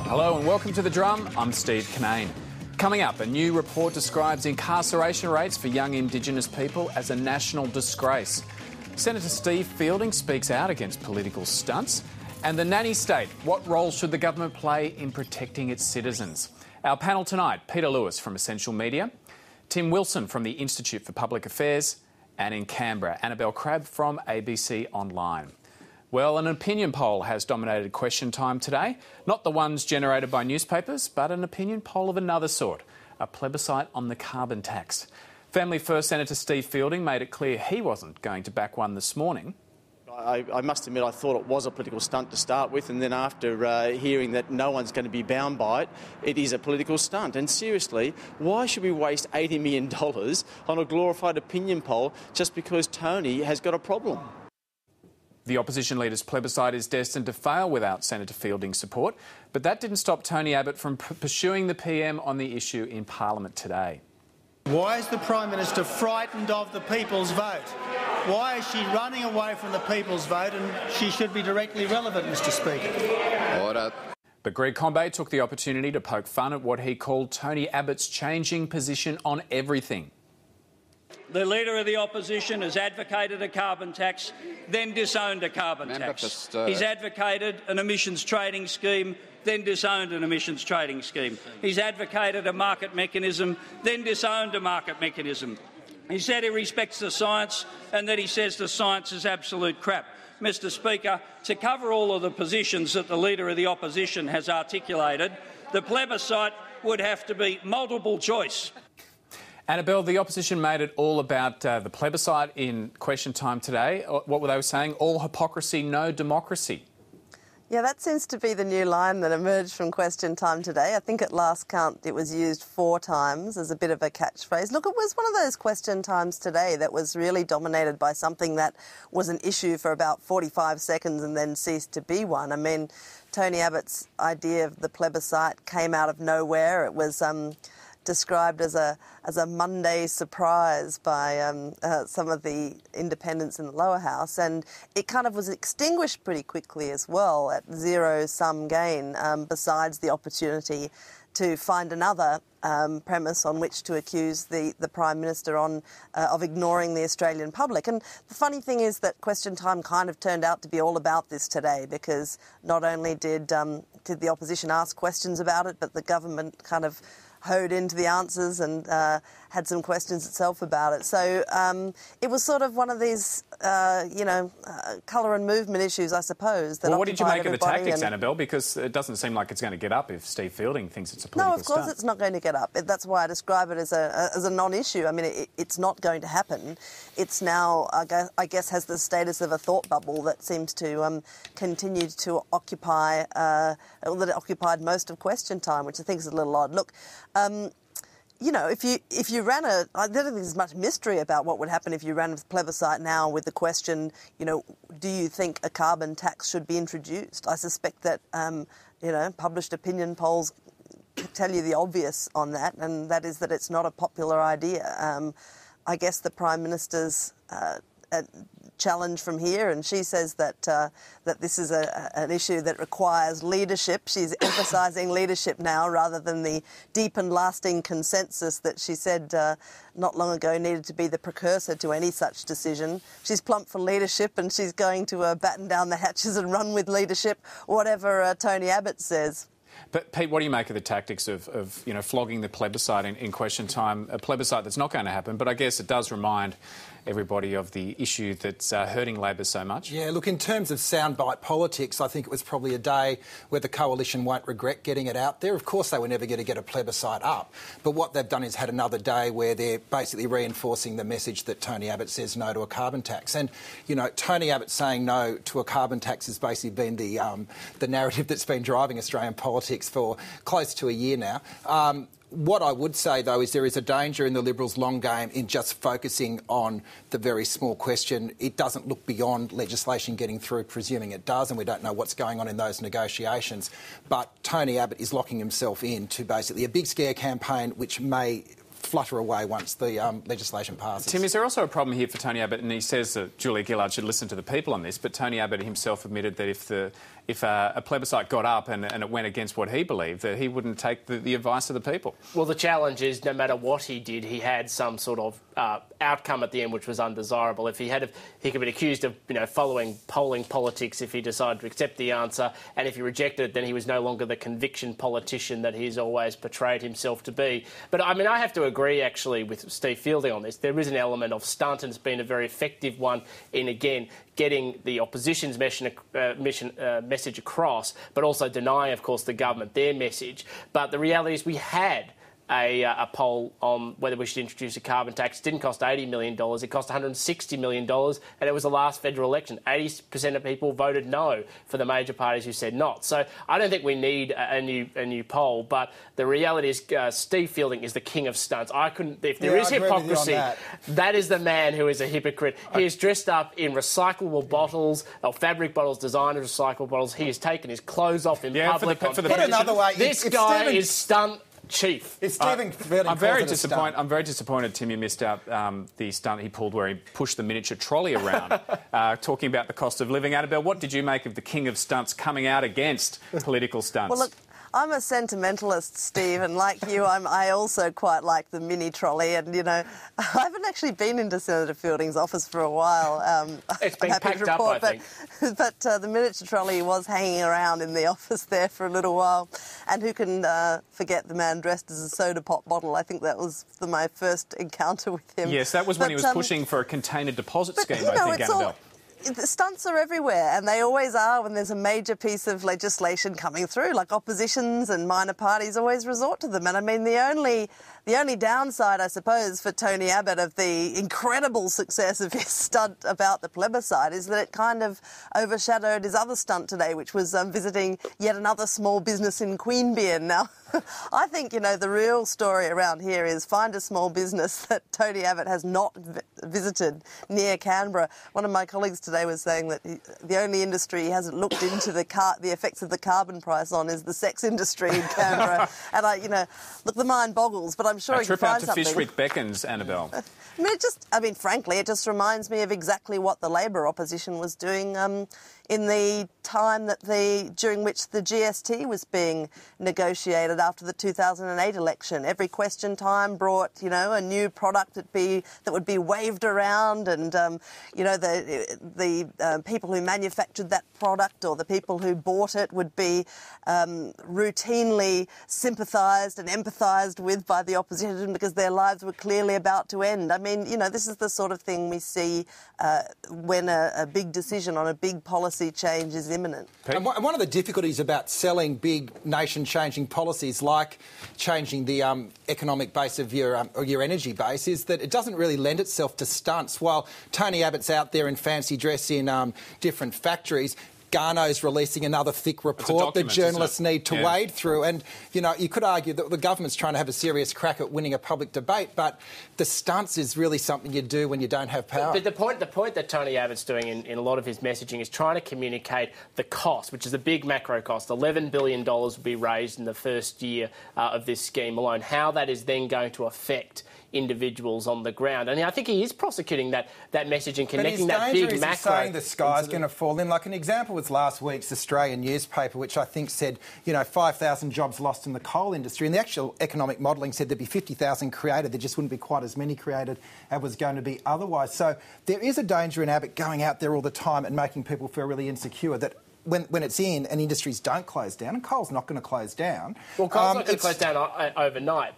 Hello and welcome to The Drum. I'm Steve Cannane. Coming up, a new report describes incarceration rates for young Indigenous people as a national disgrace. Senator Steve Fielding speaks out against political stunts. And the nanny state, what role should the government play in protecting its citizens? Our panel tonight, Peter Lewis from Essential Media, Tim Wilson from the Institute for Public Affairs, and in Canberra, Annabel Crabb from ABC Online. Well, an opinion poll has dominated Question Time today. Not the ones generated by newspapers, but an opinion poll of another sort, a plebiscite on the carbon tax. Family First Senator Steve Fielding made it clear he wasn't going to back one this morning. I must admit I thought it was a political stunt to start with, and then after hearing that no one's going to be bound by it, it is a political stunt. And seriously, why should we waste $80 million on a glorified opinion poll just because Tony has got a problem? The opposition leader's plebiscite is destined to fail without Senator Fielding's support, but that didn't stop Tony Abbott from pursuing the PM on the issue in Parliament today. Why is the Prime Minister frightened of the people's vote? Why is she running away from the people's vote, and she should be directly relevant, Mr Speaker? Order. But Greg Combet took the opportunity to poke fun at what he called Tony Abbott's changing position on everything. The Leader of the Opposition has advocated a carbon tax, then disowned a carbon tax. He's advocated an emissions trading scheme, then disowned an emissions trading scheme. He's advocated a market mechanism, then disowned a market mechanism. He said he respects the science and that he says the science is absolute crap. Mr Speaker, to cover all of the positions that the Leader of the Opposition has articulated, the plebiscite would have to be multiple choice. Annabel, the opposition made it all about the plebiscite in Question Time today. What were they saying? All hypocrisy, no democracy. Yeah, that seems to be the new line that emerged from Question Time today. I think at last count it was used 4 times as a bit of a catchphrase. Look, it was one of those Question Times today that was really dominated by something that was an issue for about 45 seconds and then ceased to be one. I mean, Tony Abbott's idea of the plebiscite came out of nowhere. It was described as a Monday surprise by some of the independents in the lower house, and it kind of was extinguished pretty quickly as well at zero-sum gain, besides the opportunity to find another premise on which to accuse the Prime Minister of ignoring the Australian public. And the funny thing is that Question Time kind of turned out to be all about this today, because not only did the opposition ask questions about it, but the government kind of hoed into the answers and had some questions itself about it. So it was sort of one of these, colour and movement issues, I suppose. That well, what did you make of the tactics, and Annabel? Because it doesn't seem like it's going to get up if Steve Fielding thinks it's a political No, of course stunt. it's not going to get up. That's why I describe it as a non-issue. I mean, it's not going to happen. It's now, I guess, has the status of a thought bubble that seems to continue to occupy, that it occupied most of Question Time, which I think is a little odd. Look, if you ran I don't think there's much mystery about what would happen if you ran a plebiscite now with the question, do you think a carbon tax should be introduced? I suspect that, published opinion polls tell you the obvious on that, and that is that it's not a popular idea. I guess the Prime Minister's challenge from here, and she says that this is an issue that requires leadership. She's emphasising leadership now rather than the deep and lasting consensus that she said not long ago needed to be the precursor to any such decision. She's plump for leadership, and she's going to batten down the hatches and run with leadership, whatever Tony Abbott says. But, Pete, what do you make of the tactics of flogging the plebiscite in Question Time, a plebiscite that's not going to happen? But I guess it does remind everybody of the issue that's hurting Labor so much. Yeah, look, in terms of soundbite politics, I think it was probably a day where the coalition won't regret getting it out there. Of course, they were never going to get a plebiscite up, but what they've done is had another day where they're basically reinforcing the message that Tony Abbott says no to a carbon tax. And, Tony Abbott saying no to a carbon tax has basically been the narrative that's been driving Australian politics for close to a year now. What I would say, though, is there is a danger in the Liberals' long game in just focusing on the very small question. It doesn't look beyond legislation getting through, presuming it does, and we don't know what's going on in those negotiations. But Tony Abbott is locking himself into basically a big scare campaign which may flutter away once the legislation passes. Tim, is there also a problem here for Tony Abbott? And he says that Julia Gillard should listen to the people on this, but Tony Abbott himself admitted that if the if a plebiscite got up and it went against what he believed, that he wouldn't take the advice of the people. Well, the challenge is no matter what he did, he had some sort of outcome at the end which was undesirable. If he could be accused of, following polling politics if he decided to accept the answer, and if he rejected it, then he was no longer the conviction politician that he's always portrayed himself to be. But I have to agree actually with Steve Fielding on this. There is an element of stunt, and it's been a very effective one in, again, getting the opposition's message across, but also denying, of course, the government their message. But the reality is we had a poll on whether we should introduce a carbon tax. It didn't cost $80 million. It cost $160 million, and it was the last federal election. 80% of people voted no for the major parties who said not. So I don't think we need a new poll, but the reality is Steve Fielding is the king of stunts. If there is hypocrisy, that is the man who is a hypocrite. He is dressed up in recyclable bottles, or fabric bottles designed as recyclable bottles. He has taken his clothes off in public. Put another way, this guy is stunt chief. It's Stephen I'm very disappointed, Tim, you missed out the stunt he pulled where he pushed the miniature trolley around, talking about the cost of living. Annabel, what did you make of the king of stunts coming out against political stunts? Well, look, I'm a sentimentalist, Steve, and like you, I also quite like the mini trolley. And, I haven't actually been into Senator Fielding's office for a while. It's been packed up, I think. But the miniature trolley was hanging around in the office there for a little while. And who can forget the man dressed as a soda pop bottle? I think that was my first encounter with him. Yes, that was when he was pushing for a container deposit scheme, I think, Annabel. The stunts are everywhere, and they always are when there's a major piece of legislation coming through. Like, oppositions and minor parties always resort to them. And I mean, the only downside, I suppose, for Tony Abbott of the incredible success of his stunt about the plebiscite is that it kind of overshadowed his other stunt today, which was visiting yet another small business in Queanbeyan. Now, I think, the real story around here is find a small business that Tony Abbott has not visited near Canberra. One of my colleagues today was saying that the only industry he hasn't looked into the effects of the carbon price on is the sex industry in Canberra. And look, the mind boggles, but I'm sure he can find something. A trip out to Fishwick beckons, Annabel. Frankly, it just reminds me of exactly what the Labor opposition was doing in the time during which the GST was being negotiated after the 2008 election. Every question time brought, a new product that would be waved around, and the people who manufactured that product or the people who bought it would be routinely sympathised and empathised with by the opposition because their lives were clearly about to end. I mean, this is the sort of thing we see when a big decision on a big policy change is imminent. And one of the difficulties about selling big nation-changing policies, like changing the economic base of your energy base, is that it doesn't really lend itself to stunts. While Tony Abbott's out there in fancy dress in different factories, Garneau's releasing another thick report that journalists need to wade through. And, you could argue that the government's trying to have a serious crack at winning a public debate, but the stunts is really something you do when you don't have power. But the point that Tony Abbott's doing in a lot of his messaging is trying to communicate the cost, which is a big macro cost. $11 billion will be raised in the first year of this scheme alone. How that is then going to affect individuals on the ground. And I think he is prosecuting that message and connecting that big macro. He's saying the sky's going to fall in. Like, an example was last week's Australian newspaper, which I think said, 5,000 jobs lost in the coal industry. And the actual economic modelling said there'd be 50,000 created. There just wouldn't be quite as many created as was going to be otherwise. So there is a danger in Abbott going out there all the time and making people feel really insecure that when it's in and industries don't close down, and coal's not going to close down. Well, coal's not going to close down overnight,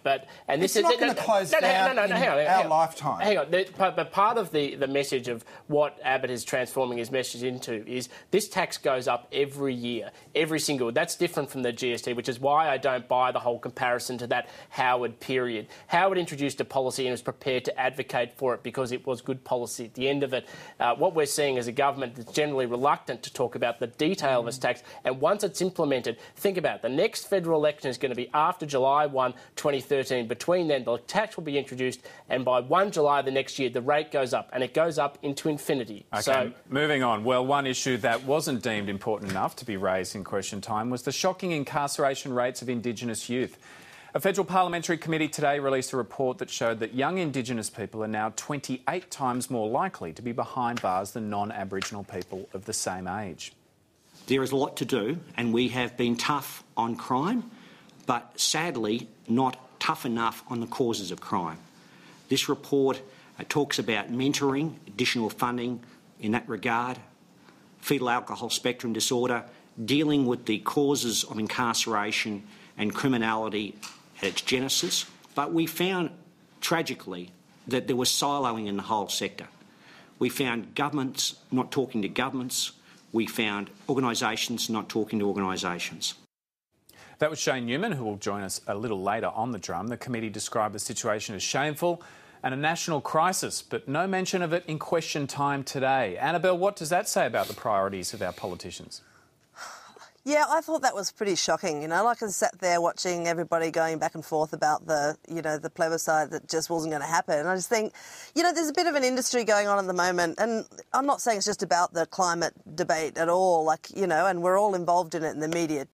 it's not going to close down in our lifetime. Hang on, but part of the message of what Abbott is transforming his message into is this tax goes up every year, every single. That's different from the GST, which is why I don't buy the whole comparison to that Howard period. Howard introduced a policy and was prepared to advocate for it because it was good policy. At the end of it, what we're seeing is a government that's generally reluctant to talk about the detail of its tax, and once it's implemented, think about it, the next federal election is going to be after July 1, 2013. Between then, the tax will be introduced, and by 1 July the next year, the rate goes up, and it goes up into infinity. Okay, so, moving on. Well, one issue that wasn't deemed important enough to be raised in question time was the shocking incarceration rates of Indigenous youth. A federal parliamentary committee today released a report that showed that young Indigenous people are now 28 times more likely to be behind bars than non-Aboriginal people of the same age. There is a lot to do, and we have been tough on crime, but sadly not tough enough on the causes of crime. This report talks about mentoring, additional funding in that regard, fetal alcohol spectrum disorder, dealing with the causes of incarceration and criminality at its genesis. But we found, tragically, that there was siloing in the whole sector. We found governments not talking to governments. We found organisations not talking to organisations. That was Shane Neumann, who will join us a little later on the drum. The committee described the situation as shameful and a national crisis, but no mention of it in question time today. Annabel, what does that say about the priorities of our politicians? Yeah, I thought that was pretty shocking. Like I sat there watching everybody going back and forth about the plebiscite that just wasn't going to happen. And I just think, there's a bit of an industry going on at the moment, and I'm not saying it's just about the climate debate at all, and we're all involved in it in the media